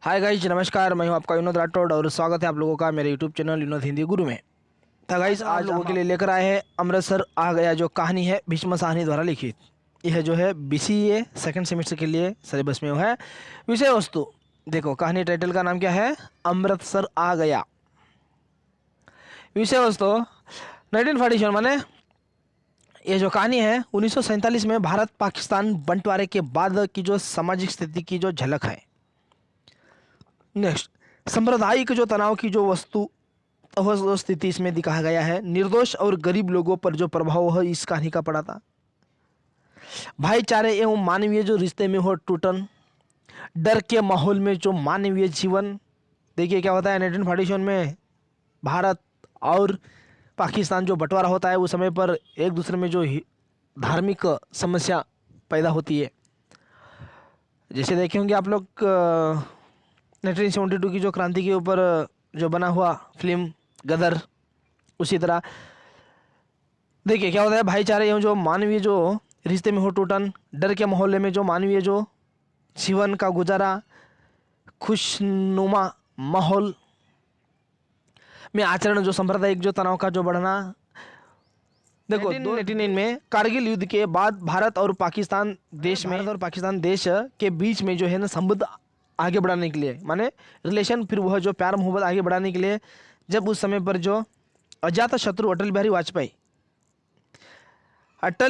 Hi guys, नमस्कार। मैं हूं आपका विनोद राठौड़ और स्वागत है आप लोगों का मेरे यूट्यूब चैनल विनोद हिंदी गुरु में। तो गाइज आज लोगों के लिए लेकर आए हैं अमृतसर आ गया, जो कहानी है भीष्म साहनी द्वारा लिखित। यह जो है BCA सेकंड सेमेस्टर के लिए सिलेबस में है। विषय वस्तु देखो, कहानी टाइटल का नाम क्या है, अमृतसर आ गया। विषय वस्तु 1947 माने ये जो कहानी है 1947 में भारत पाकिस्तान बंटवारे के बाद की जो सामाजिक स्थिति की जो झलक है। नेक्स्ट, सांप्रदायिक जो तनाव की जो स्थिति इसमें दिखाया गया है। निर्दोष और गरीब लोगों पर जो प्रभाव है इस कहानी का पड़ा था। भाईचारे एवं मानवीय जो रिश्ते में हो टूटन, डर के माहौल में जो मानवीय जीवन। देखिए क्या होता है 1947 में भारत और पाकिस्तान जो बंटवारा होता है उस समय पर एक दूसरे में जो धार्मिक समस्या पैदा होती है। जैसे देखे होंगे आप लोग 1972 की जो क्रांति के ऊपर जो बना हुआ फिल्म गदर, उसी तरह देखिए क्या होता है भाईचारे एवं जो मानवीय जो रिश्ते में हो टूटन, डर के माहौल में जो मानवीय जो जीवन का गुजारा, खुशनुमा माहौल में आचरण, जो सांप्रदायिक जो तनाव का जो बढ़ना। देखो 1989 में कारगिल युद्ध के बाद भारत और पाकिस्तान देश के बीच में जो है ना संबंध आगे बढ़ाने के लिए, माने रिलेशन, फिर वह जो प्यार मोहब्बत आगे बढ़ाने के लिए, जब उस समय पर जो अजात शत्रु अटल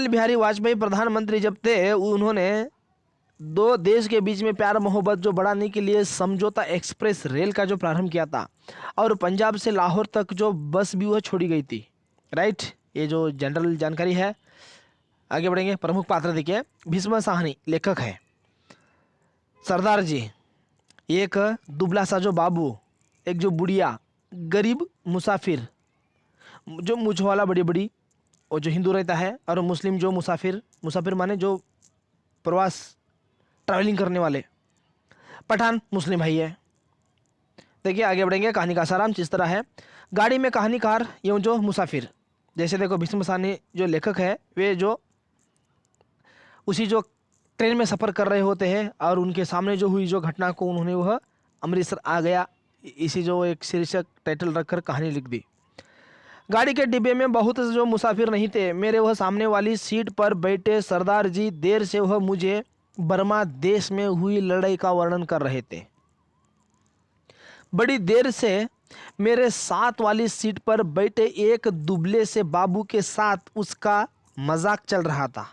बिहारी वाजपेयी प्रधानमंत्री जब थे, उन्होंने दो देश के बीच में प्यार मोहब्बत जो बढ़ाने के लिए समझौता एक्सप्रेस रेल का जो प्रारंभ किया था और पंजाब से लाहौर तक जो बस भी वह छोड़ी गई थी। राइट, ये जो जनरल जानकारी है। आगे बढ़ेंगे। प्रमुख पात्र देखिए, भीष्म साहनी लेखक है, सरदार जी एक दुबला सा जो बाबू, एक जो बुढ़िया गरीब मुसाफिर, जो मुझ वाला बड़ी बड़ी, और जो हिंदू रहता है, और मुस्लिम जो मुसाफिर माने जो प्रवास ट्रैवलिंग करने वाले, पठान मुस्लिम भाई है। देखिए आगे बढ़ेंगे। कहानी का सारांश इस तरह है। गाड़ी में कहानीकार एवं जो मुसाफिर, जैसे देखो भीष्म साहनी जो लेखक है वे जो उसी जो ट्रेन में सफ़र कर रहे होते हैं और उनके सामने जो हुई जो घटना को उन्होंने वह अमृतसर आ गया इसी जो एक शीर्षक टाइटल रखकर कहानी लिख दी। गाड़ी के डिब्बे में बहुत से जो मुसाफिर नहीं थे। मेरे वह सामने वाली सीट पर बैठे सरदार जी देर से वह मुझे बर्मा देश में हुई लड़ाई का वर्णन कर रहे थे। बड़ी देर से मेरे साथ वाली सीट पर बैठे एक दुबले से बाबू के साथ उसका मजाक चल रहा था।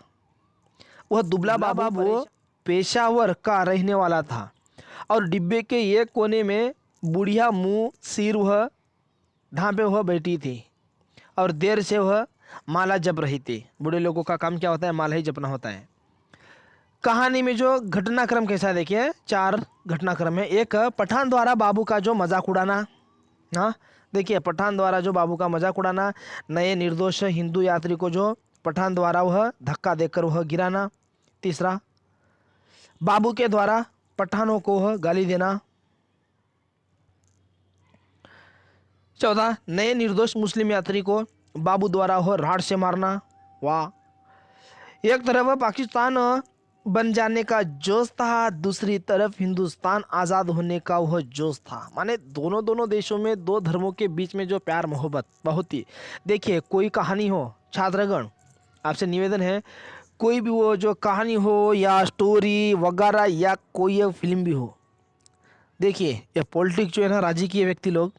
वह दुबला बाबू पेशावर का रहने वाला था और डिब्बे के एक कोने में बुढ़िया मुंह सिर वह ढांपे वह बैठी थी और देर से वह माला जप रही थी। बूढ़े लोगों का काम क्या होता है, माला ही जपना होता है। कहानी में जो घटनाक्रम कैसा है देखिए, 4 घटनाक्रम है। एक, पठान द्वारा बाबू का जो मजाक उड़ाना। हाँ देखिए, पठान द्वारा जो बाबू का मजाक उड़ाना। नए निर्दोष हिंदू यात्री को जो पठान द्वारा वह धक्का देकर वह गिराना। तीसरा, बाबू के द्वारा पठानों को वह गाली देना। चौथा, नए निर्दोष मुस्लिम यात्री को बाबू द्वारा वह राड से मारना। वाह। एक तरफ पाकिस्तान बन जाने का जोश था, दूसरी तरफ हिंदुस्तान आज़ाद होने का वह जोश था। माने दोनों देशों में, दो धर्मों के बीच में जो प्यार मोहब्बत बहुत ही। देखिए कोई कहानी हो, छात्रगण आपसे निवेदन है, कोई भी वो जो कहानी हो या स्टोरी वगैरह या कोई फिल्म भी हो, देखिए ये पॉलिटिक्स जो है ना, राजी किए व्यक्ति लोग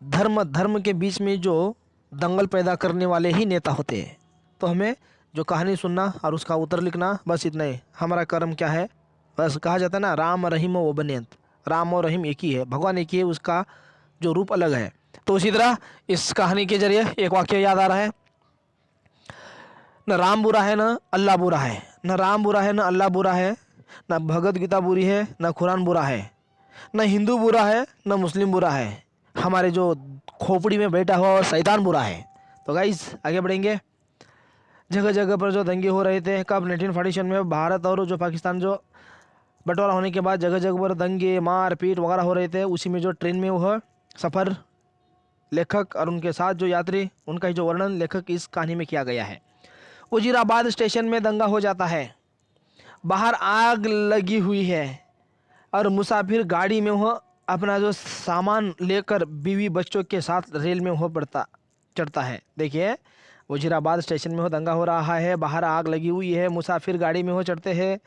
धर्म के बीच में जो दंगल पैदा करने वाले ही नेता होते हैं। तो हमें जो कहानी सुनना और उसका उत्तर लिखना, बस इतना ही हमारा कर्म क्या है। बस कहा जाता है ना, राम रहीम वो बनियंत, राम और रहीम एक ही है, भगवान एक ही है, उसका जो रूप अलग है। तो उसी तरह इस कहानी के जरिए एक वाक्य याद आ रहा है, न राम बुरा है न अल्लाह बुरा है, न राम बुरा है न अल्लाह बुरा है, न भगवद गीता बुरी है न कुरान बुरा है, न हिंदू बुरा है न मुस्लिम बुरा है, हमारे जो खोपड़ी में बैठा हुआ और शैतान बुरा है। तो गाइस आगे बढ़ेंगे। जगह जगह पर जो दंगे हो रहे थे, कब 1947 में भारत और जो पाकिस्तान जो बंटवारा होने के बाद जगह जगह पर दंगे मार पीट वगैरह हो रहे थे। उसी में जो ट्रेन में वह सफ़र, लेखक और उनके साथ जो यात्री, उनका जो वर्णन लेखक इस कहानी में किया गया है। वजीराबाद स्टेशन में दंगा हो जाता है, बाहर आग लगी हुई है, और मुसाफिर गाड़ी में हो अपना जो सामान लेकर बीवी बच्चों के साथ रेल में हो पड़ता चढ़ता है। देखिए वजीराबाद स्टेशन में हो दंगा हो रहा है, बाहर आग लगी हुई है, मुसाफिर गाड़ी में हो चढ़ते हैं।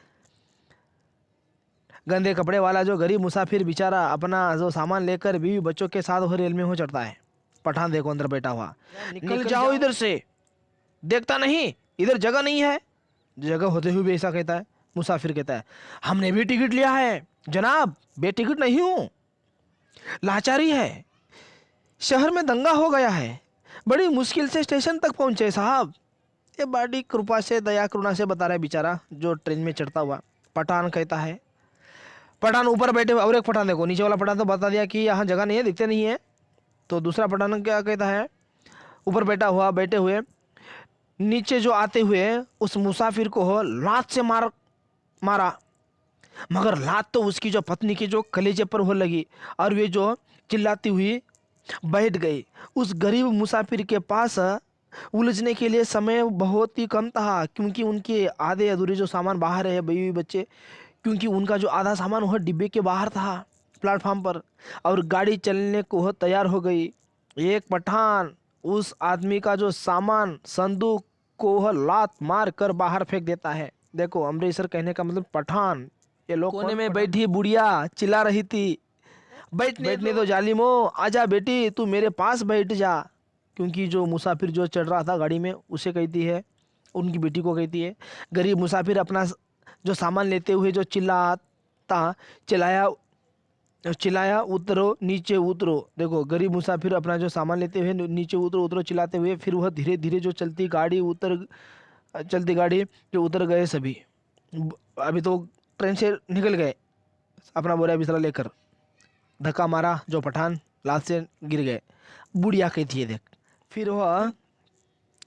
गंदे कपड़े वाला जो गरीब मुसाफिर बेचारा अपना जो सामान लेकर बीवी बच्चों के साथ हो रेल में हो चढ़ता है। पठान देखो अंदर बैठा हुआ, निकल जाओ इधर से, देखता नहीं इधर जगह नहीं है। जगह होते हुए भी ऐसा कहता है। मुसाफिर कहता है हमने भी टिकट लिया है जनाब, बेटिकट नहीं हूं, लाचारी है, शहर में दंगा हो गया है, बड़ी मुश्किल से स्टेशन तक पहुंचे साहब। ये बड़ी कृपा से दया करुणा से बता रहा है बेचारा जो ट्रेन में चढ़ता हुआ। पठान कहता है, पठान ऊपर बैठे हुए और एक पठान देखो, नीचे वाला पठान तो बता दिया कि यहाँ जगह नहीं है, दिखते नहीं है। तो दूसरा पठान क्या कहता है, ऊपर बैठे हुए नीचे जो आते हुए उस मुसाफिर को हो लात से मारा, मगर लात तो उसकी जो पत्नी के जो कलेजे पर हो लगी और वे जो चिल्लाती हुई बैठ गई। उस गरीब मुसाफिर के पास उलझने के लिए समय बहुत ही कम था, क्योंकि उनके आधे अधूरे जो सामान बाहर है, बीवी बच्चे, क्योंकि उनका जो आधा सामान वह डिब्बे के बाहर था प्लेटफॉर्म पर, और गाड़ी चलने को वह तैयार हो गई। एक पठान उस आदमी का जो सामान संदूक को वह लात मार कर बाहर फेंक देता है। देखो अमृतसर कहने का मतलब पठान। ये लोग कोने में बैठी बुढ़िया चिल्ला रही थी, बैठने दो जालिमो, आजा बेटी तू मेरे पास बैठ जा। क्योंकि जो मुसाफिर जो चढ़ रहा था गाड़ी में उसे कहती है, उनकी बेटी को कहती है। गरीब मुसाफिर अपना जो सामान लेते हुए जो चिल्लाया उतरो नीचे उतरो। देखो गरीब मुसाफिर अपना जो सामान लेते हुए नीचे उतरो उतरो चिल्लाते हुए, फिर वह धीरे धीरे जो चलती गाड़ी जो उतर गए सभी। अभी तो ट्रेन से निकल गए अपना बोरा बिस्तरा लेकर, धक्का मारा जो पठान लात से गिर गए। बुढ़िया कहती है देख, फिर वह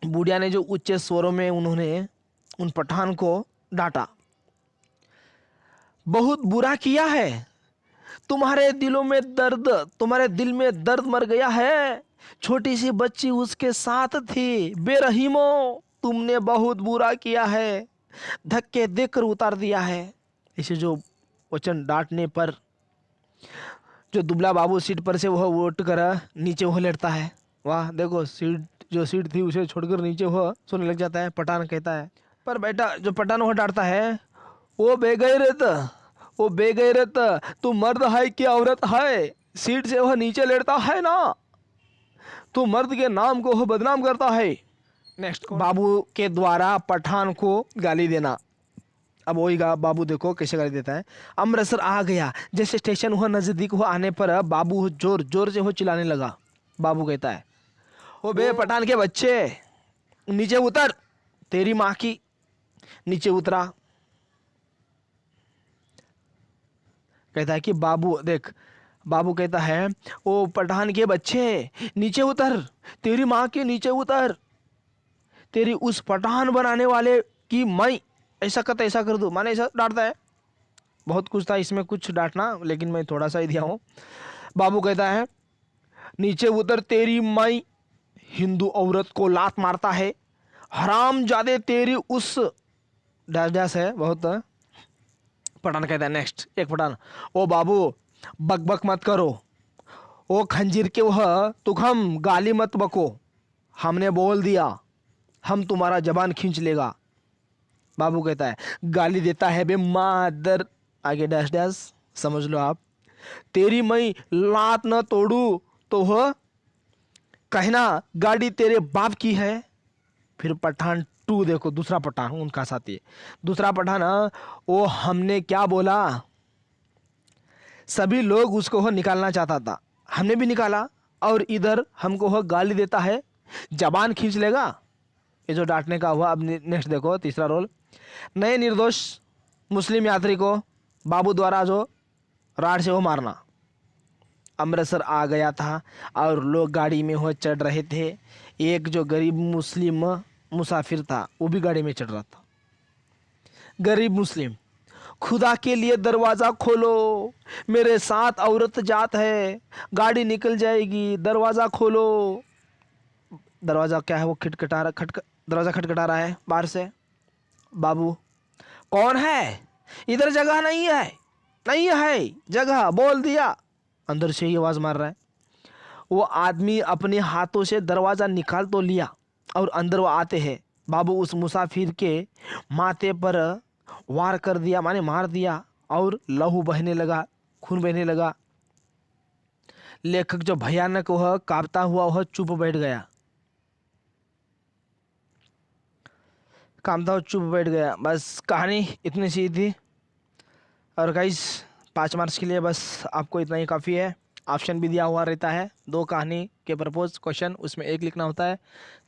बुढ़िया ने जो उच्च स्वरों में उन्होंने उन पठान को डांटा, बहुत बुरा किया है, तुम्हारे दिल में दर्द मर गया है, छोटी सी बच्ची उसके साथ थी, बेरहीमो तुमने बहुत बुरा किया है, धक्के देकर उतार दिया है। इसे जो वचन डांटने पर जो दुबला बाबू सीट पर से वह उठ कर नीचे वह लेटता है। वाह देखो, सीट थी उसे छोड़कर नीचे वह सोने लग जाता है। पठान कहता है, पर बेटा जो पठान वह डांटता है, वो बेगैरत तू मर्द है कि औरत है, सीट से वह नीचे लेटता है ना, तू मर्द के नाम को वह बदनाम करता है। नेक्स्ट, बाबू के द्वारा पठान को गाली देना। अब वही बाबू देखो कैसे गाली देता है। अमृतसर आ गया, जैसे स्टेशन हुआ नजदीक हुआ आने पर बाबू जोर जोर से वो चिल्लाने लगा। बाबू कहता है, ओ बे पठान के बच्चे नीचे उतर, तेरी माँ की। नीचे उतरा। कहता है कि बाबू देख, बाबू कहता है, ओ पठान के बच्चे नीचे उतर, तेरी माँ के नीचे उतर, तेरी उस पठान बनाने वाले की मैं ऐसा कर दूं। माने ऐसा डांटता है। बहुत कुछ था इसमें, कुछ डांटना, लेकिन मैं थोड़ा सा ही दिया हूँ। बाबू कहता है, नीचे उतर, तेरी माई हिंदू औरत को लात मारता है, हरामजादे तेरी उस डैश है बहुत। पठान कहता है नेक्स्ट, एक पठान, ओ बाबू बक मत करो, ओ खंजीर के वह तुम गाली मत बको, हमने बोल दिया हम तुम्हारा जबान खींच लेगा। बाबू कहता है, गाली देता है बे मादर, आगे डैश डैश समझ लो आप, तेरी मैं लात न तोड़ू तो वह कहना गाड़ी तेरे बाप की है। फिर पठान 2 देखो, दूसरा पठान उनका साथी, दूसरा पठान, वो हमने क्या बोला, सभी लोग उसको वो निकालना चाहता था, हमने भी निकाला, और इधर हमको वो गाली देता है, जबान खींच लेगा। ये जो डांटने का हुआ। अब नेक्स्ट देखो, तीसरा रोल, नए निर्दोष मुस्लिम यात्री को बाबू द्वारा जो राड से वो मारना। अमृतसर आ गया था और लोग गाड़ी में हो चढ़ रहे थे। एक जो गरीब मुस्लिम मुसाफिर था वो भी गाड़ी में चढ़ रहा था। गरीब मुस्लिम, खुदा के लिए दरवाज़ा खोलो, मेरे साथ औरत जात है, गाड़ी निकल जाएगी, दरवाज़ा खोलो। दरवाज़ा क्या है वो दरवाज़ा खटखटा रहा है बाहर से। बाबू, कौन है, इधर जगह नहीं है। नहीं है जगह, बोल दिया। अंदर से ही आवाज मार रहा है। वो आदमी अपने हाथों से दरवाजा निकाल तो लिया और अंदर वो आते हैं। बाबू उस मुसाफिर के माथे पर वार कर दिया, माने मार दिया, और लहू बहने लगा, खून बहने लगा। लेखक जो भयानक, वह कांपता हुआ वह चुप बैठ गया, कांपता हुआ चुप बैठ गया। बस कहानी इतनी सी थी। और गाइस 5 मार्क्स के लिए बस आपको इतना ही काफ़ी है। ऑप्शन भी दिया हुआ रहता है, 2 कहानी के प्रपोज क्वेश्चन, उसमें एक लिखना होता है।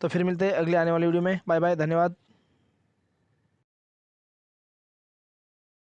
तो फिर मिलते हैं अगले आने वाली वीडियो में। बाय बाय, धन्यवाद।